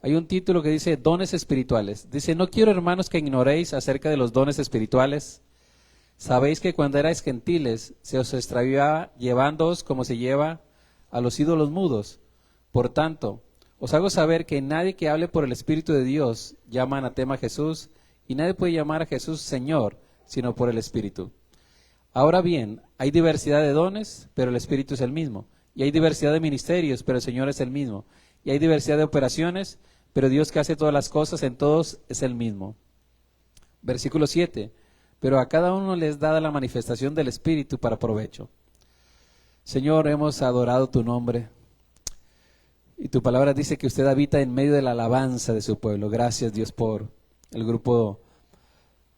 Hay un título que dice dones espirituales. Dice: no quiero, hermanos, que ignoréis acerca de los dones espirituales. Sabéis que cuando erais gentiles se os extraviaba llevándoos como se lleva a los ídolos mudos. Por tanto, os hago saber que nadie que hable por el Espíritu de Dios llama anatema a Jesús, y nadie puede llamar a Jesús Señor, sino por el Espíritu. Ahora bien, hay diversidad de dones, pero el Espíritu es el mismo. Y hay diversidad de ministerios, pero el Señor es el mismo. Y hay diversidad de operaciones, pero Dios que hace todas las cosas en todos es el mismo. Versículo 7. Pero a cada uno les da la manifestación del Espíritu para provecho. Señor, hemos adorado tu nombre. Y tu palabra dice que usted habita en medio de la alabanza de su pueblo. Gracias, Dios, por el grupo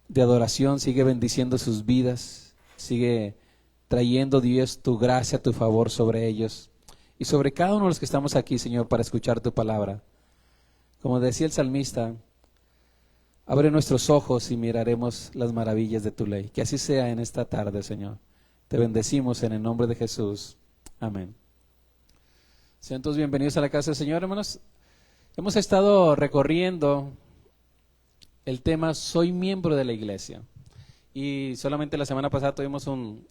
de adoración. Sigue bendiciendo sus vidas. Sigue trayendo, Dios, tu gracia, tu favor sobre ellos. Y sobre cada uno de los que estamos aquí, Señor, para escuchar tu palabra. Como decía el salmista, abre nuestros ojos y miraremos las maravillas de tu ley. Que así sea en esta tarde, Señor. Te bendecimos en el nombre de Jesús. Amén. Sean todos bienvenidos a la casa del Señor, hermanos. Hemos estado recorriendo el tema Soy miembro de la iglesia. Y solamente la semana pasada tuvimos un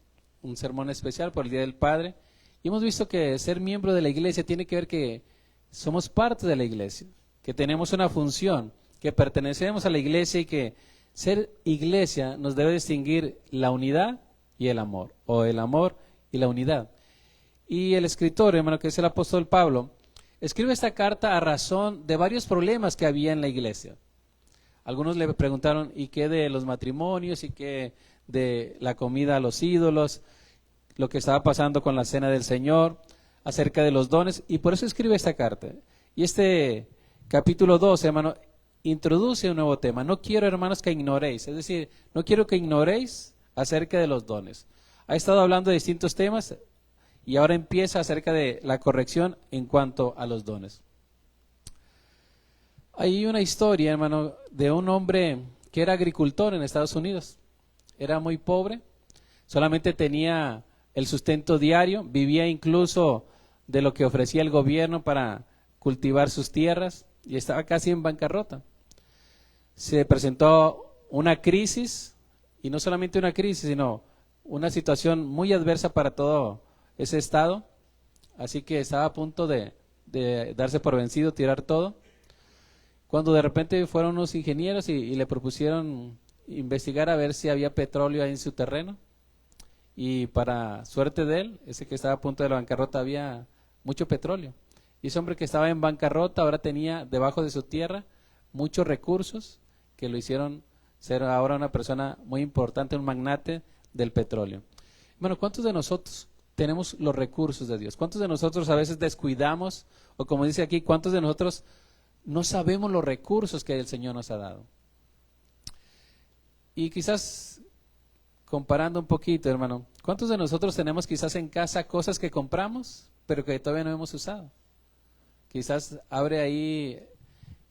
sermón especial por el Día del Padre. Y hemos visto que ser miembro de la iglesia tiene que ver que somos parte de la iglesia, que tenemos una función, que pertenecemos a la iglesia y que ser iglesia nos debe distinguir la unidad y el amor, o el amor y la unidad. Y el escritor, hermano, que es el apóstol Pablo, escribe esta carta a razón de varios problemas que había en la iglesia. Algunos le preguntaron, ¿y qué de los matrimonios? ¿Y qué de la comida a los ídolos? Lo que estaba pasando con la cena del Señor, acerca de los dones, y por eso escribe esta carta. Y este capítulo 12, hermano, introduce un nuevo tema. No quiero, hermanos, que ignoréis, es decir, no quiero que ignoréis acerca de los dones. Ha estado hablando de distintos temas y ahora empieza acerca de la corrección en cuanto a los dones. Hay una historia, hermano, de un hombre que era agricultor en Estados Unidos. Era muy pobre, solamente tenía el sustento diario, vivía incluso de lo que ofrecía el gobierno para cultivar sus tierras y estaba casi en bancarrota. Se presentó una crisis, y no solamente una crisis, sino una situación muy adversa para todo ese estado, así que estaba a punto de darse por vencido, tirar todo, cuando de repente fueron unos ingenieros y le propusieron investigar a ver si había petróleo ahí en su terreno. Y para suerte de él, ese que estaba a punto de la bancarrota, había mucho petróleo. Y ese hombre que estaba en bancarrota ahora tenía debajo de su tierra muchos recursos que lo hicieron ser ahora una persona muy importante, un magnate del petróleo. Bueno, ¿cuántos de nosotros tenemos los recursos de Dios? ¿Cuántos de nosotros a veces descuidamos? O como dice aquí, ¿cuántos de nosotros no sabemos los recursos que el Señor nos ha dado? Y quizás comparando un poquito, hermano, ¿cuántos de nosotros tenemos quizás en casa cosas que compramos, pero que todavía no hemos usado? Quizás abre ahí,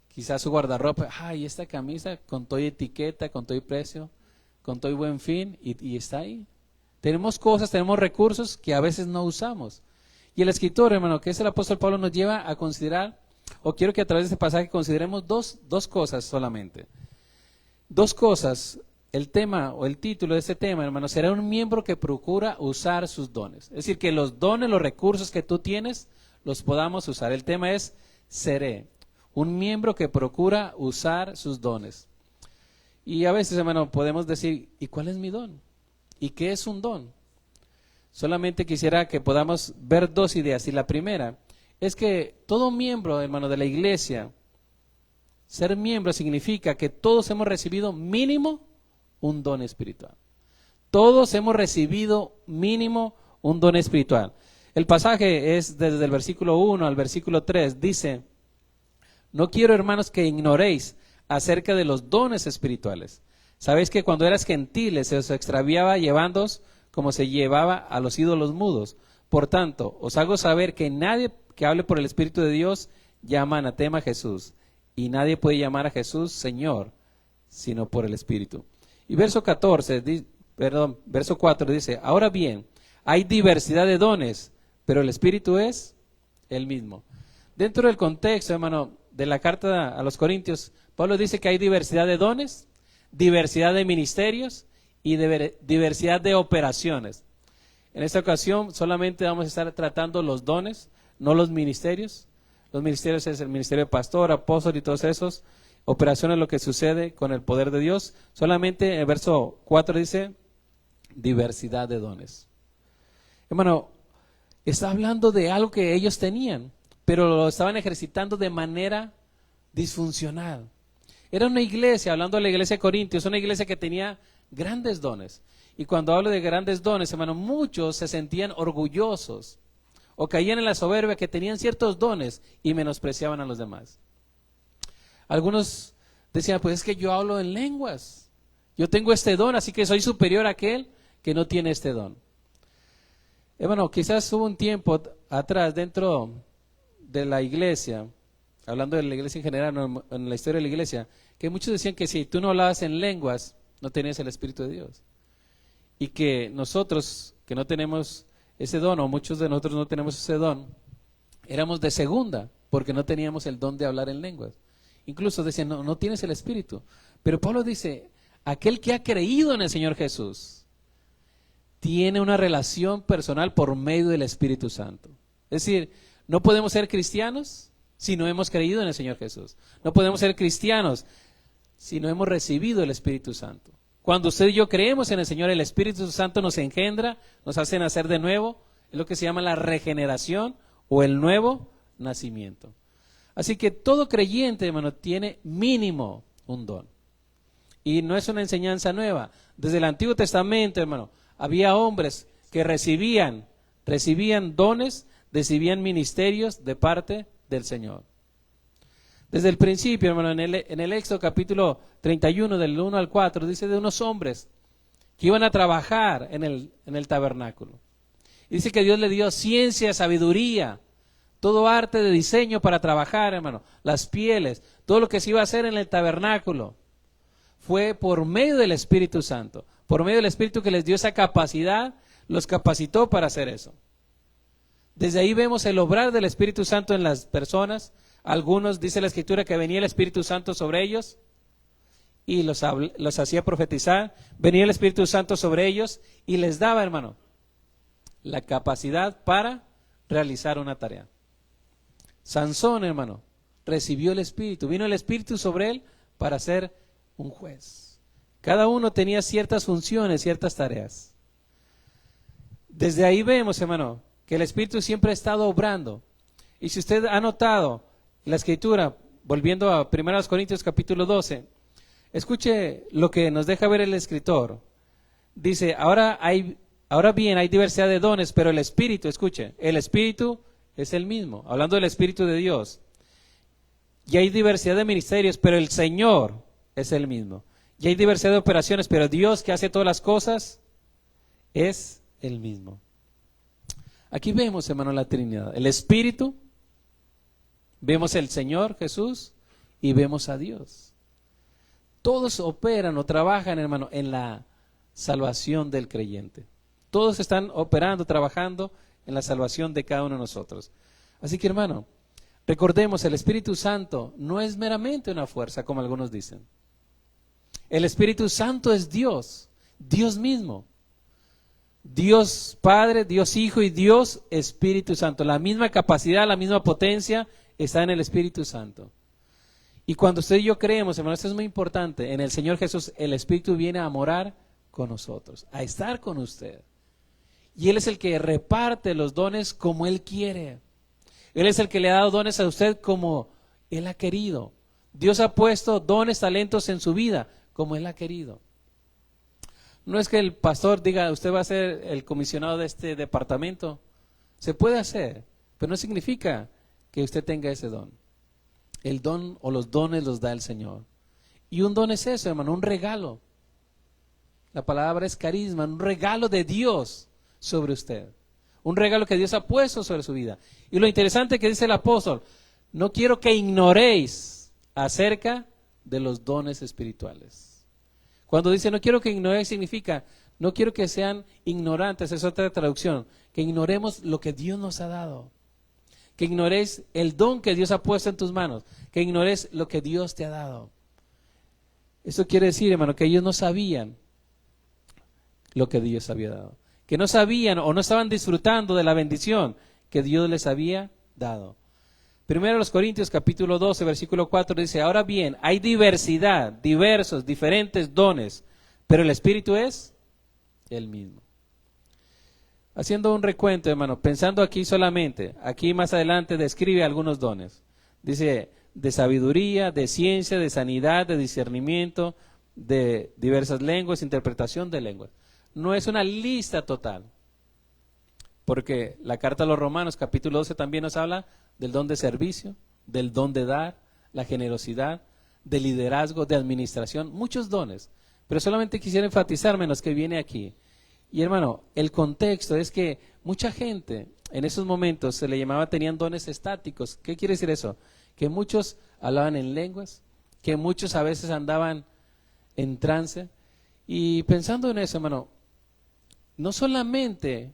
quizás su guardarropa, ay, esta camisa con todo etiqueta, con todo precio, con todo buen fin, y está ahí. Tenemos cosas, tenemos recursos que a veces no usamos. Y el escritor, hermano, que es el apóstol Pablo, nos lleva a considerar, o quiero que a través de este pasaje consideremos dos cosas solamente. Dos cosas. El tema o el título de este tema, hermano, será un miembro que procura usar sus dones. Es decir, que los dones, los recursos que tú tienes, los podamos usar. El tema es seré un miembro que procura usar sus dones. Y a veces, hermano, podemos decir, ¿y cuál es mi don? ¿Y qué es un don? Solamente quisiera que podamos ver dos ideas. Y la primera es que todo miembro, hermano, de la iglesia, ser miembro significa que todos hemos recibido mínimo un don espiritual. Todos hemos recibido mínimo un don espiritual. El pasaje es desde el versículo 1 al versículo 3. Dice: no quiero, hermanos, que ignoréis acerca de los dones espirituales. Sabéis que cuando eras gentiles se os extraviaba llevándoos como se llevaba a los ídolos mudos. Por tanto, os hago saber que nadie que hable por el Espíritu de Dios llama anatema a Jesús. Y nadie puede llamar a Jesús Señor, sino por el Espíritu. Y verso 4 dice: ahora bien, hay diversidad de dones, pero el Espíritu es el mismo. Dentro del contexto, hermano, de la carta a los Corintios, Pablo dice que hay diversidad de dones, diversidad de ministerios y diversidad de operaciones. En esta ocasión solamente vamos a estar tratando los dones, no los ministerios. Los ministerios es el ministerio de pastor, apóstol y todos esos. Operaciones, lo que sucede con el poder de Dios. Solamente el verso 4 dice diversidad de dones. Hermano, está hablando de algo que ellos tenían, pero lo estaban ejercitando de manera disfuncional. Era una iglesia, hablando de la iglesia de Corintios, una iglesia que tenía grandes dones. Y cuando hablo de grandes dones, hermano, muchos se sentían orgullosos o caían en la soberbia que tenían ciertos dones y menospreciaban a los demás. Algunos decían, pues es que yo hablo en lenguas, yo tengo este don, así que soy superior a aquel que no tiene este don. Hermano, quizás hubo un tiempo atrás dentro de la iglesia, hablando de la iglesia en general, no, en la historia de la iglesia, que muchos decían que si tú no hablabas en lenguas, no tenías el Espíritu de Dios. Y que nosotros, que no tenemos ese don, o muchos de nosotros no tenemos ese don, éramos de segunda, porque no teníamos el don de hablar en lenguas. Incluso decían, no tienes el Espíritu. Pero Pablo dice, aquel que ha creído en el Señor Jesús, tiene una relación personal por medio del Espíritu Santo. Es decir, no podemos ser cristianos si no hemos creído en el Señor Jesús. No podemos ser cristianos si no hemos recibido el Espíritu Santo. Cuando usted y yo creemos en el Señor, el Espíritu Santo nos engendra, nos hace nacer de nuevo. Es lo que se llama la regeneración o el nuevo nacimiento. Así que todo creyente, hermano, tiene mínimo un don. Y no es una enseñanza nueva. Desde el Antiguo Testamento, hermano, había hombres que recibían dones, recibían ministerios de parte del Señor. Desde el principio, hermano, en el Éxodo capítulo 31, del 1 al 4, dice de unos hombres que iban a trabajar en el tabernáculo. Y dice que Dios le dio ciencia, sabiduría, todo arte de diseño para trabajar, hermano, las pieles, todo lo que se iba a hacer en el tabernáculo. Fue por medio del Espíritu Santo, por medio del Espíritu que les dio esa capacidad, los capacitó para hacer eso. Desde ahí vemos el obrar del Espíritu Santo en las personas. Algunos, dice la Escritura, que venía el Espíritu Santo sobre ellos y los hacía profetizar. Venía el Espíritu Santo sobre ellos y les daba, hermano, la capacidad para realizar una tarea. Sansón, hermano, recibió el Espíritu, vino el Espíritu sobre él para ser un juez. Cada uno tenía ciertas funciones, ciertas tareas. Desde ahí vemos, hermano, que el Espíritu siempre ha estado obrando. Y si usted ha notado la Escritura, volviendo a 1 Corintios capítulo 12, escuche lo que nos deja ver el escritor. Dice, ahora bien, hay diversidad de dones, pero el Espíritu, escuche, el Espíritu es el mismo, hablando del Espíritu de Dios. Y hay diversidad de ministerios, pero el Señor es el mismo. Y hay diversidad de operaciones, pero Dios, que hace todas las cosas, es el mismo. Aquí vemos, hermano, la Trinidad. El Espíritu, vemos el Señor Jesús y vemos a Dios. Todos operan o trabajan, hermano, en la salvación del creyente. Todos están operando, trabajando en la salvación de cada uno de nosotros. Así que, hermano, recordemos, el Espíritu Santo no es meramente una fuerza, como algunos dicen. El Espíritu Santo es Dios, Dios mismo. Dios Padre, Dios Hijo y Dios Espíritu Santo. La misma capacidad, la misma potencia está en el Espíritu Santo. Y cuando usted y yo creemos, hermano, esto es muy importante, en el Señor Jesús, el Espíritu viene a morar con nosotros, a estar con usted. Y Él es el que reparte los dones como Él quiere. Él es el que le ha dado dones a usted como Él ha querido. Dios ha puesto dones, talentos en su vida como Él ha querido. No es que el pastor diga, usted va a ser el comisionado de este departamento. Se puede hacer, pero no significa que usted tenga ese don. El don o los dones los da el Señor. Y un don es eso, hermano, un regalo. La palabra es carisma, un regalo de Dios sobre usted. Un regalo que Dios ha puesto sobre su vida. Y lo interesante que dice el apóstol, no quiero que ignoréis acerca de los dones espirituales. Cuando dice no quiero que ignoréis, significa no quiero que sean ignorantes, es otra traducción, que ignoremos lo que Dios nos ha dado. que ignores el don que Dios ha puesto en tus manos, que ignores lo que Dios te ha dado. Esto quiere decir, hermano, que ellos no sabían lo que Dios había dado, que no sabían o no estaban disfrutando de la bendición que Dios les había dado. Primero los Corintios capítulo 12, versículo 4 dice, ahora bien, hay diversidad, diversos, diferentes dones, pero el Espíritu es el mismo. Haciendo un recuento, hermano, pensando aquí solamente, aquí más adelante describe algunos dones. Dice, de sabiduría, de ciencia, de sanidad, de discernimiento, de diversas lenguas, interpretación de lenguas. No es una lista total, porque la carta a los Romanos, capítulo 12, también nos habla del don de servicio, del don de dar, la generosidad, de liderazgo, de administración, muchos dones. Pero solamente quisiera enfatizarme en los que viene aquí. Y hermano, el contexto es que mucha gente en esos momentos se le llamaba, tenían dones estáticos. ¿Qué quiere decir eso? Que muchos hablaban en lenguas, que muchos a veces andaban en trance. Y pensando en eso, hermano, no solamente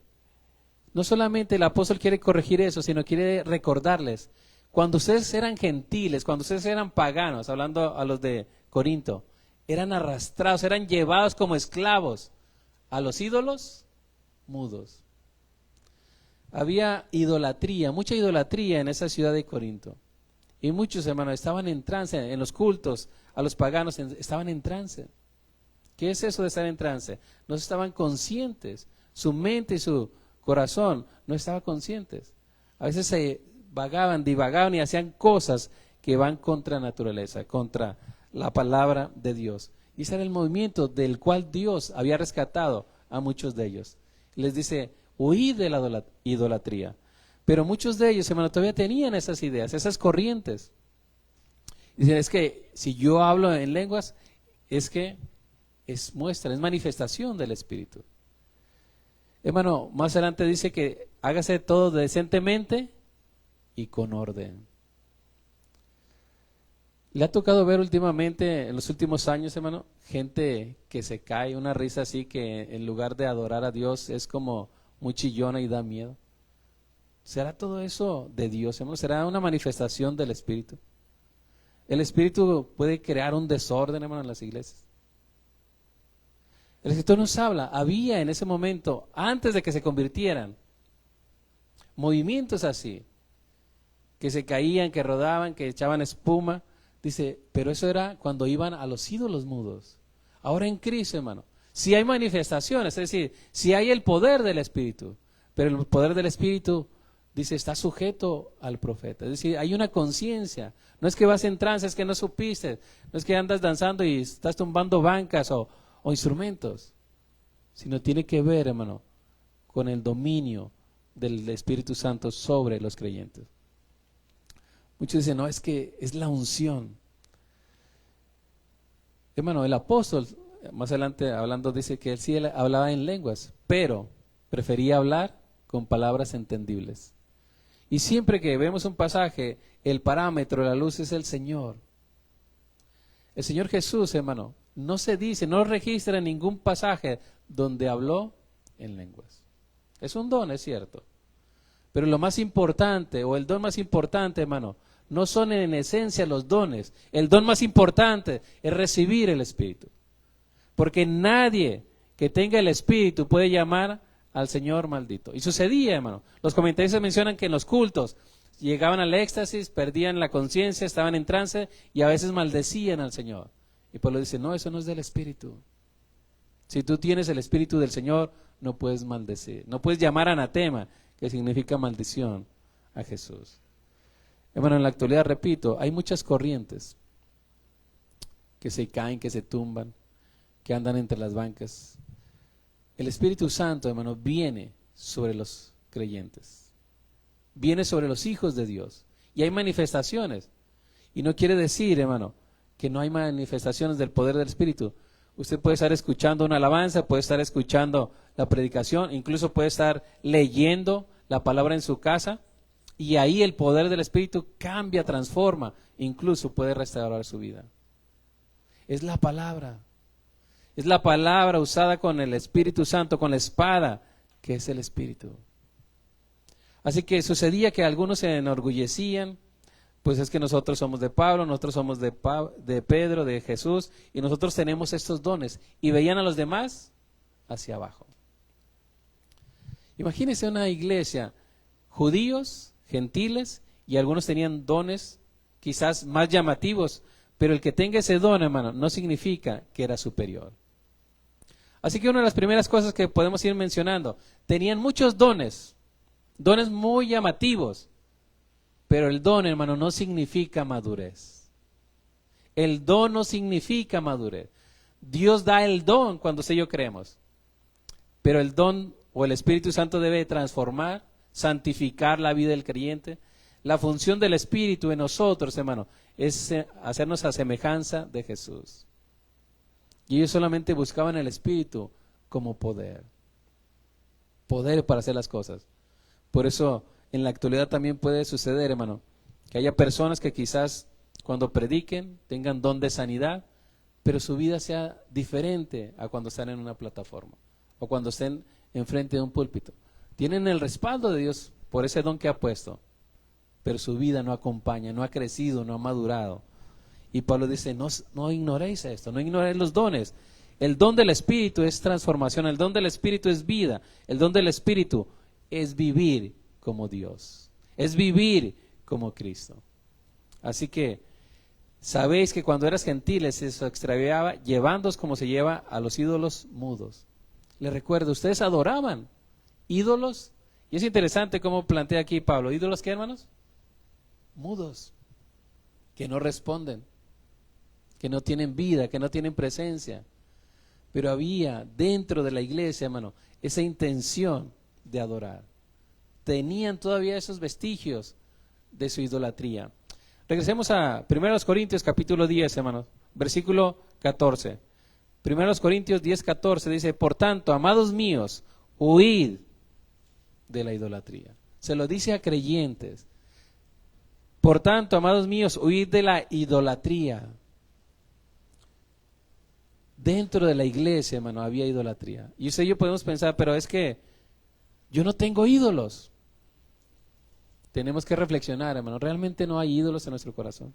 el apóstol quiere corregir eso, sino quiere recordarles, cuando ustedes eran gentiles, cuando ustedes eran paganos, hablando a los de Corinto, eran arrastrados, eran llevados como esclavos a los ídolos mudos. Había idolatría, mucha idolatría en esa ciudad de Corinto. Y muchos, hermanos, estaban en trance, en los cultos, a los paganos estaban en trance. ¿Qué es eso de estar en trance? No estaban conscientes, su mente y su corazón no estaban conscientes. A veces se vagaban, divagaban y hacían cosas que van contra naturaleza, contra la palabra de Dios. Y ese era el movimiento del cual Dios había rescatado a muchos de ellos. Les dice, huid de la idolatría. Pero muchos de ellos, hermano, todavía tenían esas ideas, esas corrientes. Dicen, es que si yo hablo en lenguas, es que es muestra, es manifestación del Espíritu. Hermano, más adelante dice que hágase todo decentemente y con orden. ¿Le ha tocado ver últimamente, en los últimos años, hermano, gente que se cae, una risa así que en lugar de adorar a Dios es como muy chillona y da miedo? ¿Será todo eso de Dios, hermano? ¿Será una manifestación del Espíritu? El Espíritu puede crear un desorden, hermano, en las iglesias. El Escritor nos habla, había en ese momento, antes de que se convirtieran, movimientos así, que se caían, que rodaban, que echaban espuma. Dice, pero eso era cuando iban a los ídolos mudos. Ahora en Cristo, hermano, si hay manifestaciones, es decir, si hay el poder del Espíritu, pero el poder del Espíritu, dice, está sujeto al profeta. Es decir, hay una conciencia. No es que vas en trance, es que no supiste, no es que andas danzando y estás tumbando bancas o instrumentos, sino tiene que ver, hermano, con el dominio del Espíritu Santo sobre los creyentes. Muchos dicen, no, es que es la unción. Hermano, el apóstol, más adelante hablando, dice que él sí hablaba en lenguas, pero prefería hablar con palabras entendibles. Y siempre que vemos un pasaje, el parámetro, la luz es el Señor. El Señor Jesús, hermano, no se dice, no registra en ningún pasaje donde habló en lenguas. Es un don, es cierto. Pero lo más importante, o el don más importante, hermano, no son en esencia los dones. El don más importante es recibir el Espíritu. Porque nadie que tenga el Espíritu puede llamar al Señor maldito. Y sucedía, hermano. Los comentaristas mencionan que en los cultos llegaban al éxtasis, perdían la conciencia, estaban en trance y a veces maldecían al Señor. Y Pablo dice, no, eso no es del Espíritu. Si tú tienes el Espíritu del Señor, no puedes maldecir. No puedes llamar anatema, que significa maldición, a Jesús. Hermano, en la actualidad, repito, hay muchas corrientes que se caen, que se tumban, que andan entre las bancas. El Espíritu Santo, hermano, viene sobre los creyentes. Viene sobre los hijos de Dios. Y hay manifestaciones. Y no quiere decir, hermano, que no hay manifestaciones del poder del Espíritu. Usted puede estar escuchando una alabanza, puede estar escuchando la predicación, incluso puede estar leyendo la palabra en su casa, y ahí el poder del Espíritu cambia, transforma, incluso puede restaurar su vida. Es la palabra usada con el Espíritu Santo, con la espada, que es el Espíritu. Así que sucedía que algunos se enorgullecían, pues es que nosotros somos de Pablo, nosotros somos de Pedro, de Jesús, y nosotros tenemos estos dones, y veían a los demás hacia abajo. Imagínense una iglesia, judíos, gentiles, y algunos tenían dones quizás más llamativos, pero el que tenga ese don, hermano, no significa que era superior. Así que una de las primeras cosas que podemos ir mencionando, tenían muchos dones, dones muy llamativos, pero el don, hermano, no significa madurez. El don no significa madurez. Dios da el don cuando usted y yo creemos, pero el don o el Espíritu Santo debe transformar, santificar la vida del creyente. La función del Espíritu en nosotros, hermano, es hacernos a semejanza de Jesús. Y ellos solamente buscaban el Espíritu como poder para hacer las cosas. Por eso en la actualidad también puede suceder, hermano, que haya personas que quizás cuando prediquen tengan don de sanidad, pero su vida sea diferente a cuando están en una plataforma o cuando estén enfrente de un púlpito. Tienen el respaldo de Dios por ese don que ha puesto, pero su vida no acompaña, no ha crecido, no ha madurado. Y Pablo dice, no ignoréis esto, no ignoréis los dones. El don del Espíritu es transformación, el don del Espíritu es vida, el don del Espíritu es vivir como Dios, es vivir como Cristo. Así que sabéis que cuando eras gentiles se os extraviaba llevándoos como se lleva a los ídolos mudos. Les recuerdo, ustedes adoraban ídolos, y es interesante cómo plantea aquí Pablo, ¿ídolos qué, hermanos? Mudos, que no responden, que no tienen vida, que no tienen presencia. Pero había dentro de la iglesia, hermano, esa intención de adorar. Tenían todavía esos vestigios de su idolatría. Regresemos a 1 Corintios capítulo 10, hermanos, versículo 14. 1 Corintios 10, 14 dice, por tanto, amados míos, huid de la idolatría. Se lo dice a creyentes. Por tanto, amados míos, huid de la idolatría. Dentro de la iglesia, hermano, había idolatría. Y usted y yo podemos pensar, pero es que yo no tengo ídolos. Tenemos que reflexionar, hermano, realmente no hay ídolos en nuestro corazón.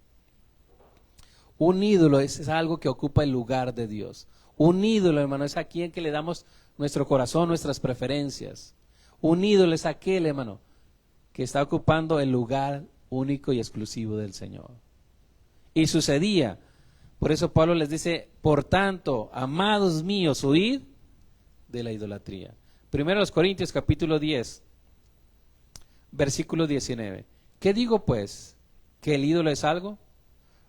Un ídolo es algo que ocupa el lugar de Dios. Un ídolo, hermano, es a quien que le damos nuestro corazón, nuestras preferencias. Un ídolo es aquel, hermano, que está ocupando el lugar único y exclusivo del Señor. Y sucedía, por eso Pablo les dice, por tanto, amados míos, huid de la idolatría. 1 Corintios capítulo 10, versículo 19. ¿Qué digo pues? ¿Que el ídolo es algo?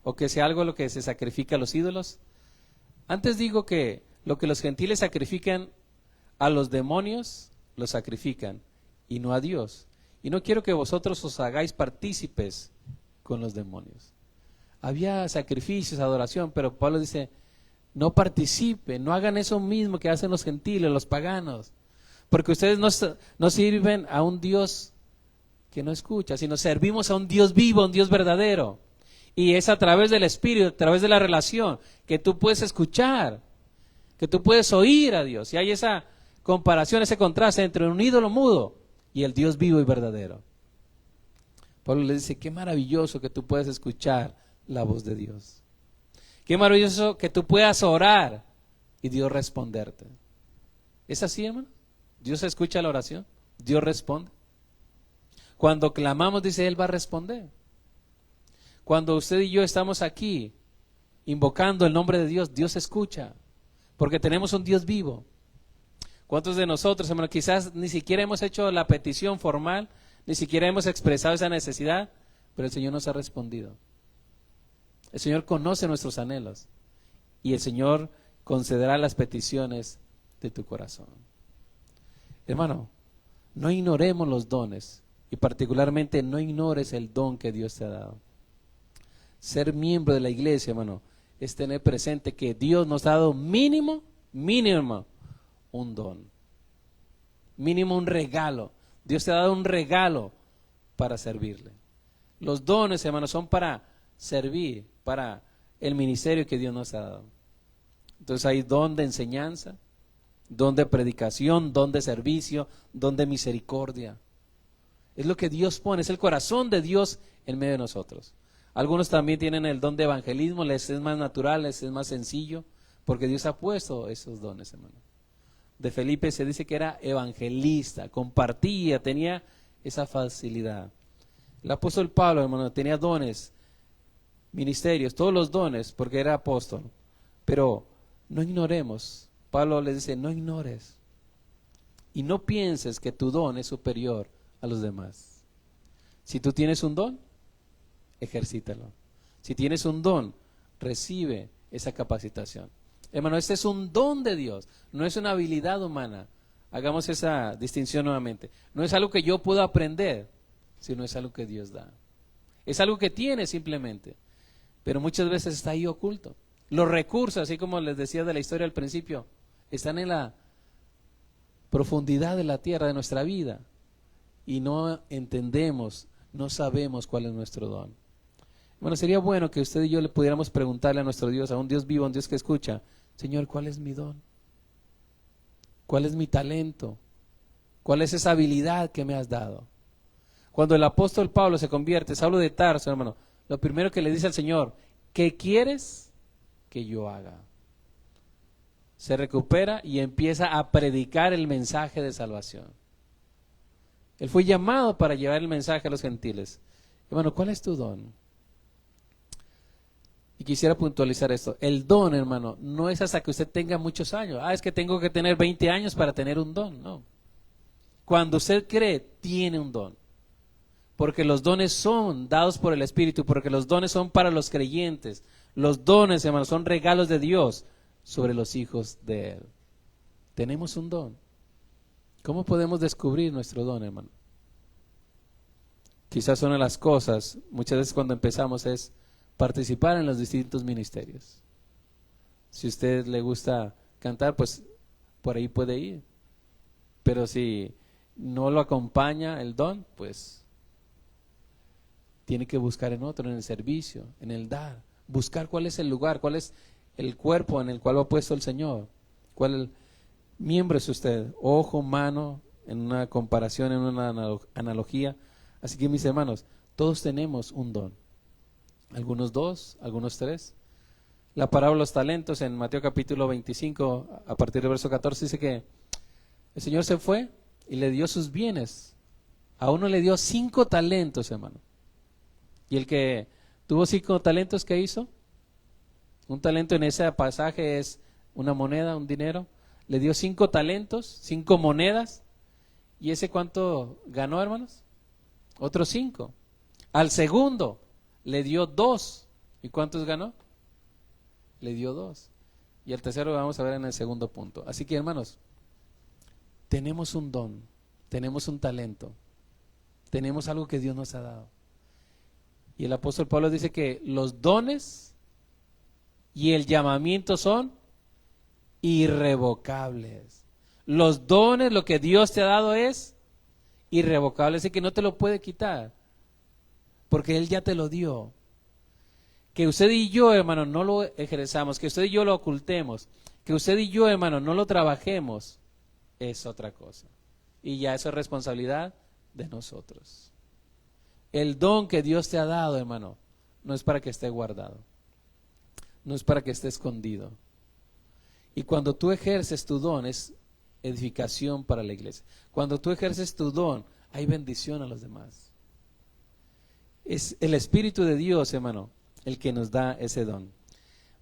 ¿O que sea algo lo que se sacrifica a los ídolos? Antes digo que lo que los gentiles sacrifican a los demonios, lo sacrifican, y no a Dios. Y no quiero que vosotros os hagáis partícipes con los demonios. Había sacrificios, adoración, pero Pablo dice, no participen, no hagan eso mismo que hacen los gentiles, los paganos. Porque ustedes no sirven a un Dios que no escucha, sino servimos a un Dios vivo, un Dios verdadero. Y es a través del Espíritu, a través de la relación, que tú puedes escuchar, que tú puedes oír a Dios. Y hay esa comparación, ese contraste entre un ídolo mudo y el Dios vivo y verdadero. Pablo le dice, qué maravilloso que tú puedas escuchar la voz de Dios. Qué maravilloso que tú puedas orar y Dios responderte. ¿Es así, hermano? Dios escucha la oración, Dios responde. Cuando clamamos, dice, Él va a responder. Cuando usted y yo estamos aquí invocando el nombre de Dios, Dios escucha, porque tenemos un Dios vivo. ¿Cuántos de nosotros, hermano, quizás ni siquiera hemos hecho la petición formal, ni siquiera hemos expresado esa necesidad, pero el Señor nos ha respondido? El Señor conoce nuestros anhelos y el Señor concederá las peticiones de tu corazón. Hermano, no ignoremos los dones y particularmente no ignores el don que Dios te ha dado. Ser miembro de la iglesia, hermano, es tener presente que Dios nos ha dado mínimo, un don. Mínimo un regalo. Dios te ha dado un regalo para servirle. Los dones, hermano, son para servir, para el ministerio que Dios nos ha dado. Entonces hay don de Es lo que Dios pone, es el corazón de Dios en medio de nosotros. Algunos también tienen el don de evangelismo, les es más natural, les es más sencillo, porque Dios ha puesto esos dones, hermano. De Felipe se dice que era evangelista, compartía, tenía esa facilidad. El apóstol Pablo, hermano, tenía dones, ministerios, todos los dones, porque era apóstol. Pero no ignoremos, Pablo les dice, no ignores y no pienses que tu don es superior a los demás. Si tú tienes un don, ejercítalo. Si tienes un don, recibe esa capacitación. Hermano, este es un don de Dios, no es una habilidad humana. Hagamos esa distinción nuevamente. No es algo que yo puedo aprender, sino es algo que Dios da. Es algo que tiene simplemente, pero muchas veces está ahí oculto. Los recursos, así como les decía de la historia al principio, están en la profundidad de la tierra, de nuestra vida, y no entendemos, no sabemos cuál es nuestro don. Bueno, sería bueno que usted y yo le pudiéramos preguntarle a nuestro Dios, a un Dios vivo, a un Dios que escucha, Señor, ¿cuál es mi don? ¿Cuál es mi talento? ¿Cuál es esa habilidad que me has dado? Cuando el apóstol Pablo se convierte, Saulo de Tarso, hermano, lo primero que le dice al Señor, ¿qué quieres que yo haga? Se recupera y empieza a predicar el mensaje de salvación. Él fue llamado para llevar el mensaje a los gentiles. Hermano, ¿cuál es tu don? Y quisiera puntualizar esto. El don, hermano, no es hasta que usted tenga muchos años. Es que tengo que tener 20 años para tener un don. No. Cuando usted cree, tiene un don. Porque los dones son dados por el Espíritu, porque los dones son para los creyentes. Los dones, hermano, son regalos de Dios sobre los hijos de Él. Tenemos un don. ¿Cómo podemos descubrir nuestro don, hermano? Quizás una de las cosas, muchas veces cuando empezamos, es participar en los distintos ministerios. Si a usted le gusta cantar, pues por ahí puede ir. Pero si no lo acompaña el don, pues tiene que buscar en otro, en el servicio, en el dar. Buscar cuál es el lugar, cuál es el cuerpo en el cual lo ha puesto el Señor. ¿Cuál miembro es usted? Ojo, mano, en una comparación, en una analogía. Así que mis hermanos, todos tenemos un don. Algunos 2, algunos 3. La parábola de los talentos en Mateo capítulo 25, a partir del verso 14, dice que el Señor se fue y le dio sus bienes. A uno le dio 5 talentos, hermano. Y el que tuvo 5 talentos, ¿qué hizo? Un talento en ese pasaje es una moneda, un dinero. Le dio 5 talentos, 5 monedas. ¿Y ese cuánto ganó, hermanos? Otros 5. Al segundo le dio 2. ¿Y cuántos ganó? Le dio 2. Y el tercero lo vamos a ver en el segundo punto. Así que, hermanos, tenemos un don, tenemos un talento, tenemos algo que Dios nos ha dado. Y el apóstol Pablo dice que los dones y el llamamiento son irrevocables. Los dones, lo que Dios te ha dado es irrevocable, así que no te lo puede quitar, porque Él ya te lo dio. Que usted y yo, hermano, no lo ejerzamos, que usted y yo lo ocultemos, que usted y yo, hermano, no lo trabajemos, es otra cosa. Y ya eso es responsabilidad de nosotros. El don que Dios te ha dado, hermano, no es para que esté guardado, no es para que esté escondido. Y cuando tú ejerces tu don, es edificación para la iglesia. Cuando tú ejerces tu don, hay bendición a los demás. Es el Espíritu de Dios, hermano, el que nos da ese don.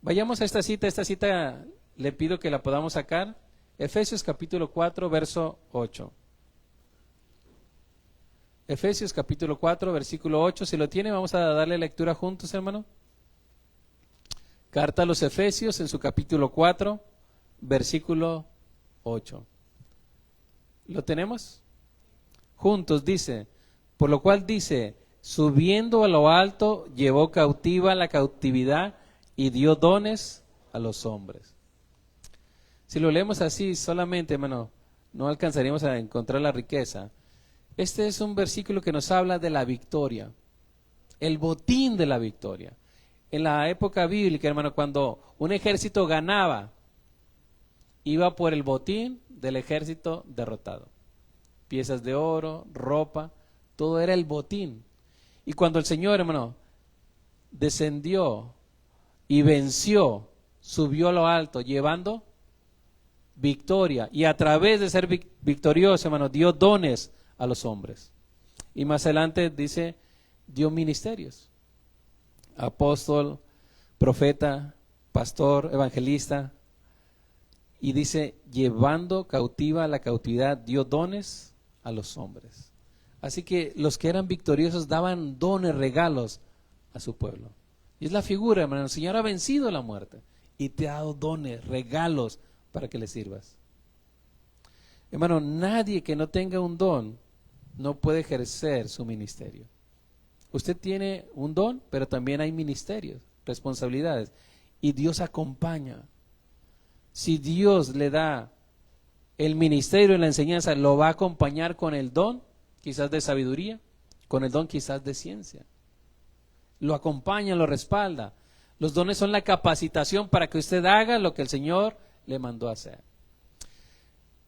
Vayamos a esta cita le pido que la podamos sacar. Efesios capítulo 4, verso 8. Efesios capítulo 4, versículo 8. Si lo tiene, vamos a darle lectura juntos, hermano. Carta a los Efesios en su capítulo 4, versículo 8. ¿Lo tenemos? Juntos dice, por lo cual dice, subiendo a lo alto, llevó cautiva la cautividad y dio dones a los hombres. Si lo leemos así solamente, hermano, no alcanzaríamos a encontrar la riqueza. Este es un versículo que nos habla de la victoria, el botín de la victoria. En la época bíblica, hermano, cuando un ejército ganaba, iba por el botín del ejército derrotado. Piezas de oro, ropa, todo era el botín. Y cuando el Señor, hermano, descendió y venció, subió a lo alto, llevando victoria. Y a través de ser victorioso, hermano, dio dones a los hombres. Y más adelante dice, dio ministerios. Apóstol, profeta, pastor, evangelista. Y dice, llevando cautiva la cautividad, dio dones a los hombres. Así que los que eran victoriosos daban dones, regalos a su pueblo. Y es la figura, hermano, el Señor ha vencido la muerte y te ha dado dones, regalos para que le sirvas. Hermano, nadie que no tenga un don no puede ejercer su ministerio. Usted tiene un don, pero también hay ministerios, responsabilidades, y Dios acompaña. Si Dios le da el ministerio y la enseñanza, lo va a acompañar con el don, quizás de sabiduría, con el don quizás de ciencia. Lo acompaña, lo respalda. Los dones son la capacitación para que usted haga lo que el Señor le mandó a hacer.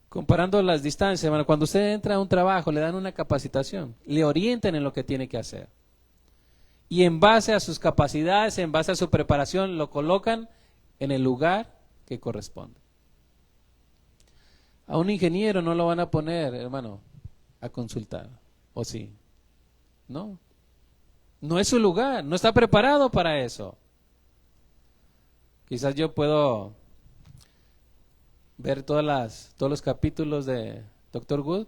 Comparando las distancias, hermano, cuando usted entra a un trabajo, le dan una capacitación, le orientan en lo que tiene que hacer. Y en base a sus capacidades, en base a su preparación, lo colocan en el lugar que corresponde. A un ingeniero no lo van a poner, hermano, a consultar, ¿o sí? No. No es su lugar, no está preparado para eso. Quizás yo puedo ver todos los capítulos de Dr. Good,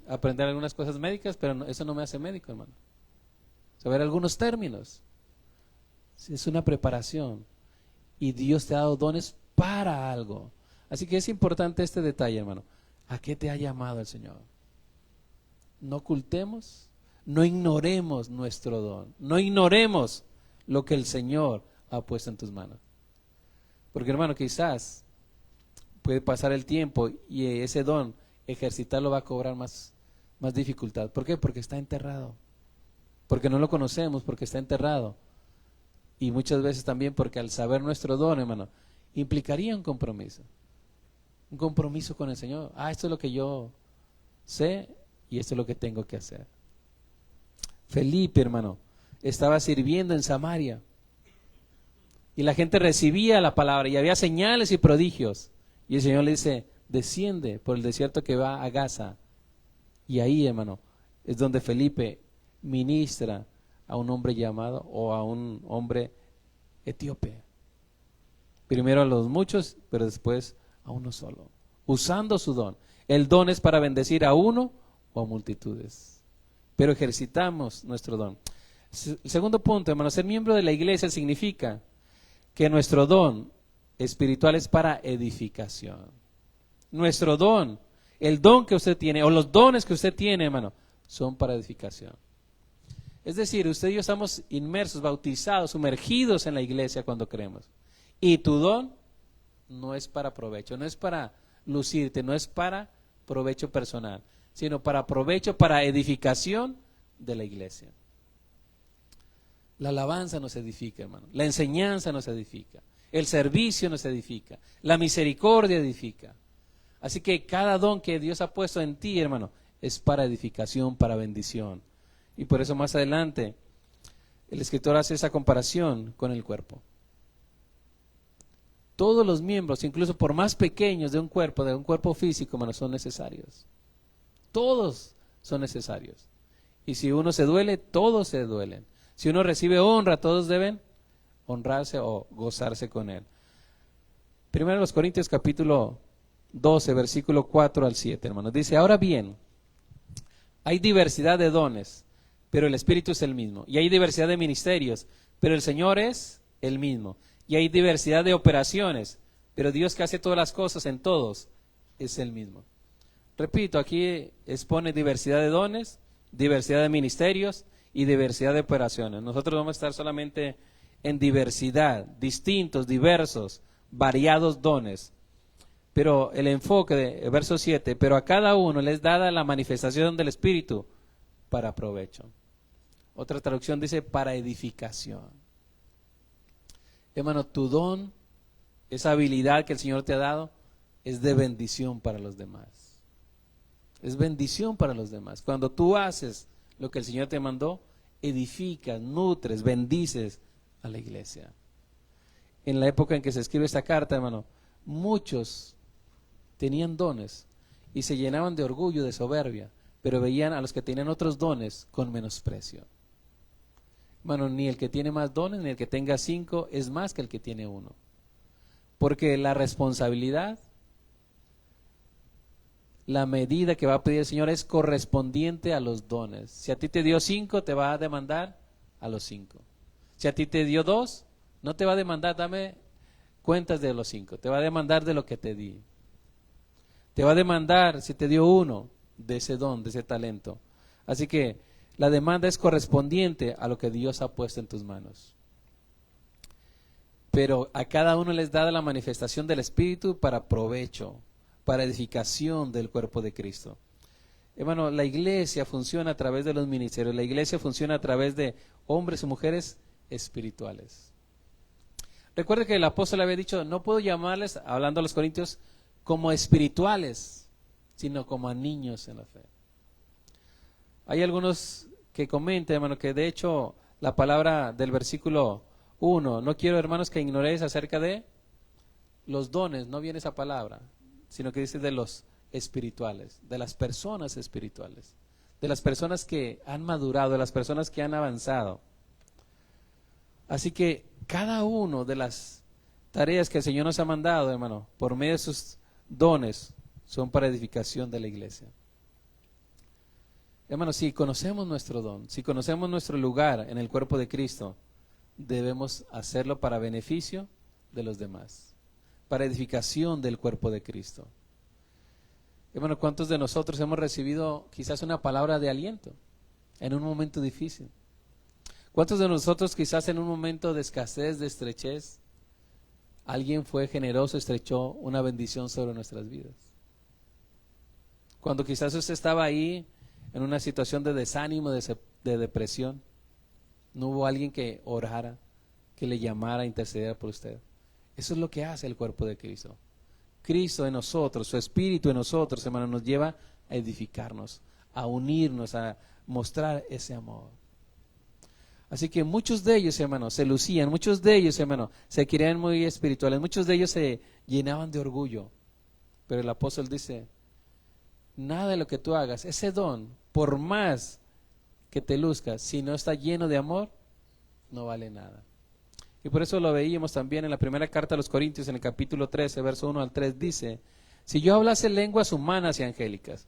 aprender algunas cosas médicas, pero eso no me hace médico, hermano. Saber algunos términos. Es una preparación. Y Dios te ha dado dones para algo. Así que es importante este detalle, hermano. ¿A qué te ha llamado el Señor? No ocultemos, no ignoremos nuestro don. No ignoremos lo que el Señor ha puesto en tus manos. Porque, hermano, quizás puede pasar el tiempo y ese don, ejercitarlo va a cobrar más dificultad. ¿Por qué? Porque está enterrado. Porque no lo conocemos, porque está enterrado. Y muchas veces también porque al saber nuestro don, hermano, implicaría un compromiso. Un compromiso con el Señor. Esto es lo que yo sé y esto es lo que tengo que hacer. Felipe, hermano, estaba sirviendo en Samaria. Y la gente recibía la palabra y había señales y prodigios. Y el Señor le dice, desciende por el desierto que va a Gaza. Y ahí, hermano, es donde Felipe ministra a un hombre llamado o a un hombre etíope. Primero a los muchos, pero después a uno solo. Usando su don. El don es para bendecir a uno o a multitudes. Pero ejercitamos nuestro don. El segundo punto, hermano, ser miembro de la iglesia significa que nuestro don espiritual es para edificación. Nuestro don, el don que usted tiene, o los dones que usted tiene, hermano, son para edificación. Es decir, usted y yo estamos inmersos, bautizados, sumergidos en la iglesia cuando creemos. Y tu don no es para provecho, no es para lucirte, no es para provecho personal, sino para provecho, para edificación de la iglesia. La alabanza nos edifica, hermano. La enseñanza nos edifica. El servicio nos edifica. La misericordia edifica. Así que cada don que Dios ha puesto en ti, hermano, es para edificación, para bendición. Y por eso más adelante el escritor hace esa comparación con el cuerpo. Todos los miembros, incluso por más pequeños de un cuerpo físico, hermano, son necesarios. Todos son necesarios. Y si uno se duele, todos se duelen. Si uno recibe honra, todos deben honrarse o gozarse con él. Primero los Corintios capítulo 12, versículo 4 al 7, hermanos. Dice, ahora bien, hay diversidad de dones, pero el Espíritu es el mismo. Y hay diversidad de ministerios, pero el Señor es el mismo. Y hay diversidad de operaciones, pero Dios que hace todas las cosas en todos es el mismo. Repito, aquí expone diversidad de dones, diversidad de ministerios y diversidad de operaciones. Nosotros vamos a estar solamente en diversidad, distintos, diversos, variados dones. Pero el enfoque de verso 7, pero a cada uno les dada la manifestación del Espíritu para provecho. Otra traducción dice para edificación. Hermano, tu don, esa habilidad que el Señor te ha dado, es de bendición para los demás. Es bendición para los demás. Cuando tú haces lo que el Señor te mandó, edificas, nutres, bendices a la iglesia. En la época en que se escribe esta carta, hermano, muchos tenían dones y se llenaban de orgullo, de soberbia, pero veían a los que tenían otros dones con menosprecio. Hermano, ni el que tiene más dones, ni el que tenga 5 es más que el que tiene 1. Porque la responsabilidad, la medida que va a pedir el Señor es correspondiente a los dones. Si a ti te dio 5, te va a demandar a los 5. Si a ti te dio 2, no te va a demandar, dame cuentas de los 5. Te va a demandar de lo que te di. Te va a demandar, si te dio 1, de ese don, de ese talento. Así que la demanda es correspondiente a lo que Dios ha puesto en tus manos. Pero a cada uno les da la manifestación del Espíritu para provecho, para edificación del cuerpo de Cristo. Hermano, la iglesia funciona a través de los ministerios. La iglesia funciona a través de hombres y mujeres espirituales. Recuerde que el apóstol había dicho, no puedo llamarles, hablando a los corintios, como espirituales, sino como a niños en la fe. Hay algunos que comentan, hermano, que de hecho la palabra del versículo 1, no quiero, hermanos, que ignoréis acerca de los dones, no viene esa palabra, sino que dice de los espirituales, de las personas espirituales, de las personas que han madurado, de las personas que han avanzado. Así que cada uno de las tareas que el Señor nos ha mandado, hermano, por medio de sus dones, son para edificación de la iglesia. Hermano, si conocemos nuestro don, si conocemos nuestro lugar en el cuerpo de Cristo, debemos hacerlo para beneficio de los demás, para edificación del cuerpo de Cristo. Hermano, ¿cuántos de nosotros hemos recibido quizás una palabra de aliento en un momento difícil? ¿Cuántos de nosotros quizás en un momento de escasez, de estrechez, alguien fue generoso, estrechó una bendición sobre nuestras vidas? Cuando quizás usted estaba ahí en una situación de desánimo, de depresión, no hubo alguien que orara, que le llamara, intercediera por usted. Eso es lo que hace el cuerpo de Cristo. Cristo en nosotros, su Espíritu en nosotros, hermano, nos lleva a edificarnos, a unirnos, a mostrar ese amor. Así que muchos de ellos, hermano, se lucían, muchos de ellos, hermano, se creían muy espirituales, muchos de ellos se llenaban de orgullo. Pero el apóstol dice, nada de lo que tú hagas, ese don, por más que te luzcas, si no está lleno de amor, no vale nada. Y por eso lo veíamos también en la primera carta a los Corintios, en el capítulo 13, verso 1 al 3, dice, si yo hablase lenguas humanas y angélicas,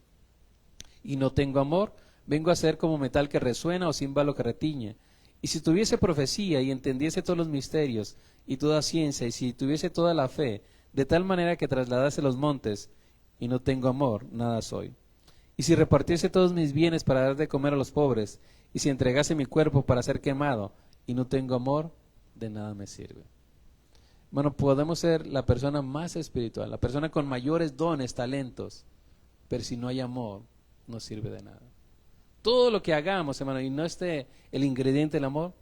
y no tengo amor, vengo a ser como metal que resuena o címbalo que retiñe. Y si tuviese profecía y entendiese todos los misterios y toda ciencia, y si tuviese toda la fe, de tal manera que trasladase los montes, y no tengo amor, nada soy. Y si repartiese todos mis bienes para dar de comer a los pobres, y si entregase mi cuerpo para ser quemado, y no tengo amor, de nada me sirve. Bueno, podemos ser la persona más espiritual, la persona con mayores dones, talentos, pero si no hay amor, no sirve de nada. Todo lo que hagamos, hermano, y no esté el ingrediente del amor,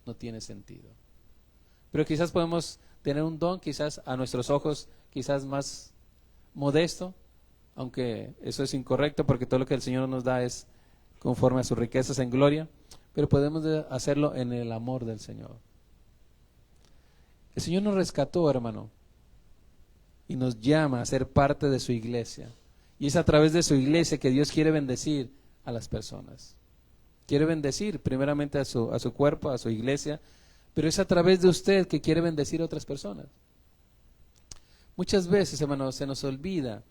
no tiene sentido. Pero quizás podemos tener un don, quizás a nuestros ojos, quizás más modesto, aunque eso es incorrecto porque todo lo que el Señor nos da es conforme a sus riquezas en gloria, pero podemos hacerlo en el amor del Señor. El Señor nos rescató, hermano, y nos llama a ser parte de su iglesia. Y es a través de su iglesia que Dios quiere bendecir a las personas. Quiere bendecir primeramente a su cuerpo, a su iglesia, pero es a través de usted que quiere bendecir a otras personas. Muchas veces, hermano, se nos olvida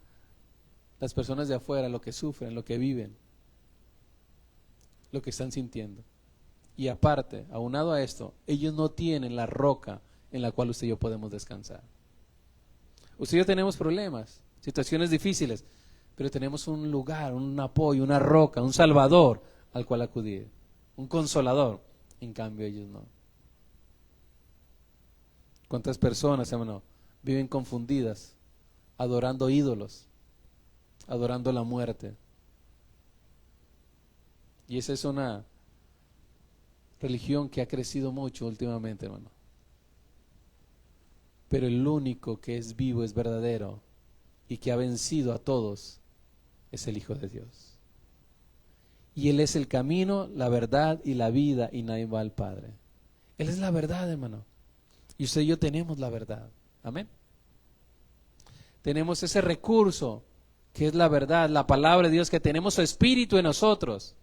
las personas de afuera, lo que sufren, lo que viven, lo que están sintiendo. Y aparte, aunado a esto, ellos no tienen la roca en la cual usted y yo podemos descansar. Usted y yo tenemos problemas, situaciones difíciles, pero tenemos un lugar, un apoyo, una roca, un salvador al cual acudir, un consolador. En cambio ellos no. ¿Cuántas personas, hermano, viven confundidas, adorando ídolos, adorando la muerte? Y esa es una religión que ha crecido mucho últimamente, hermano. Pero el único que es vivo, es verdadero y que ha vencido a todos es el Hijo de Dios. Y Él es el camino, la verdad y la vida, y nadie va al Padre. Él es la verdad, hermano. Y usted y yo tenemos la verdad. Amén. Tenemos ese recurso que es la verdad, la palabra de Dios, que tenemos su espíritu en nosotros.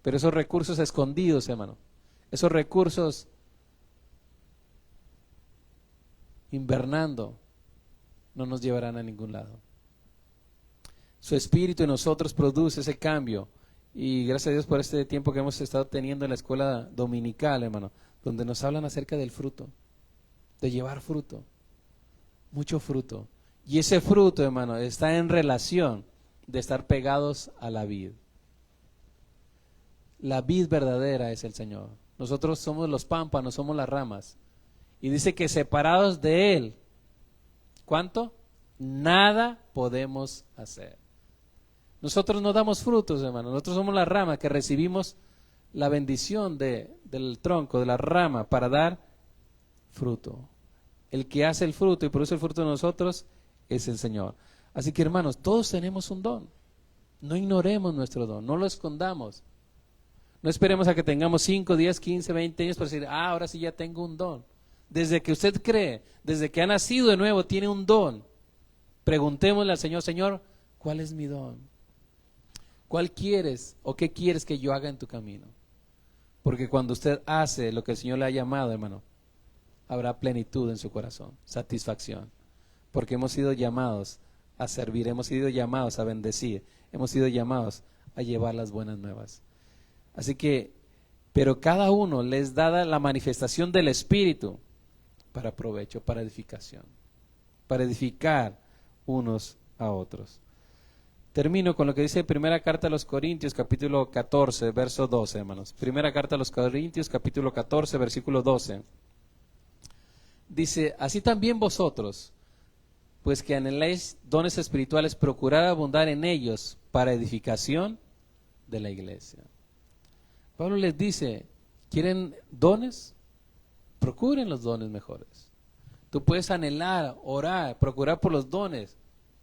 Pero esos recursos escondidos, hermano, esos recursos invernando, no nos llevarán a ningún lado. Su espíritu en nosotros produce ese cambio. Y gracias a Dios por este tiempo que hemos estado teniendo en la escuela dominical, hermano, donde nos hablan acerca del fruto, de llevar fruto, mucho fruto. Y ese fruto, hermano, está en relación de estar pegados a la vid. La vid verdadera es el Señor. Nosotros somos los pámpanos, somos las ramas. Y dice que separados de Él, ¿cuánto? Nada podemos hacer. Nosotros no damos frutos, hermano. Nosotros somos la rama que recibimos la bendición del tronco, de la rama, para dar fruto. El que hace el fruto y produce el fruto de nosotros es el Señor. Así que, hermanos, todos tenemos un don. No ignoremos nuestro don, no lo escondamos. No esperemos a que tengamos 5, 10, 15, 20 años para decir, ahora sí ya tengo un don. Desde que usted cree, desde que ha nacido de nuevo, tiene un don. Preguntémosle al Señor, Señor, ¿cuál es mi don? ¿Cuál quieres o qué quieres que yo haga en tu camino? Porque cuando usted hace lo que el Señor le ha llamado, hermano, habrá plenitud en su corazón, satisfacción. Porque hemos sido llamados a servir, hemos sido llamados a bendecir, hemos sido llamados a llevar las buenas nuevas. Así que, pero cada uno les da la manifestación del Espíritu para provecho, para edificación, para edificar unos a otros. Termino con lo que dice Primera Carta a los Corintios, capítulo 14, verso 12, hermanos. Primera Carta a los Corintios, capítulo 14, versículo 12. Dice, así también vosotros, pues que anheláis dones espirituales, procurad abundar en ellos para edificación de la iglesia. Pablo les dice, ¿quieren dones? Procuren los dones mejores. Tú puedes anhelar, orar, procurar por los dones,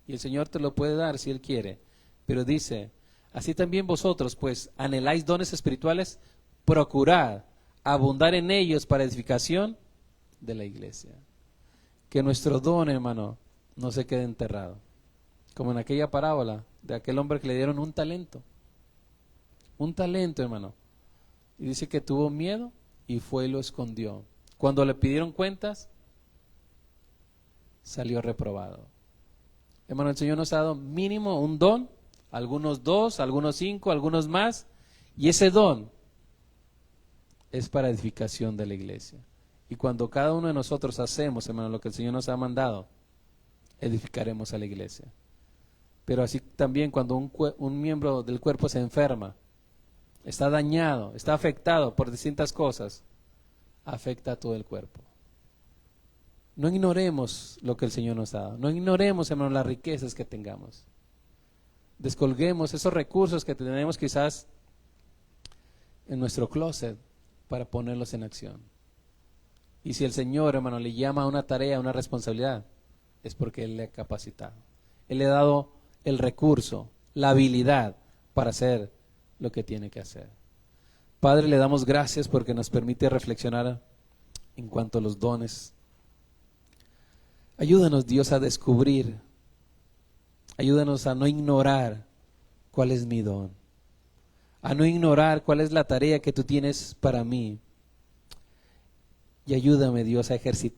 y el Señor te lo puede dar si Él quiere. Pero dice, así también vosotros, pues, anheláis dones espirituales, procurad abundar en ellos para edificación de la iglesia. Que nuestro don, hermano, no se quede enterrado. Como en aquella parábola de aquel hombre que le dieron un talento. Un talento, hermano. Y dice que tuvo miedo y fue y lo escondió. Cuando le pidieron cuentas, salió reprobado. Hermano, el Señor nos ha dado mínimo un don, algunos 2, algunos 5, algunos más, y ese don es para edificación de la iglesia. Y cuando cada uno de nosotros hacemos, hermano, lo que el Señor nos ha mandado, edificaremos a la iglesia. Pero así también cuando un miembro del cuerpo se enferma, está dañado, está afectado por distintas cosas, afecta a todo el cuerpo. No ignoremos lo que el Señor nos ha dado. No ignoremos, hermano, las riquezas que tengamos. Descolguemos esos recursos que tenemos quizás en nuestro closet para ponerlos en acción. Y si el Señor, hermano, le llama a una tarea, a una responsabilidad, es porque Él le ha capacitado. Él le ha dado el recurso, la habilidad para hacer lo que tiene que hacer. Padre, le damos gracias porque nos permite reflexionar en cuanto a los dones. Ayúdanos, Dios, a descubrir. Ayúdanos a no ignorar cuál es mi don. A no ignorar cuál es la tarea que tú tienes para mí. Y ayúdame, Dios, a ejercitar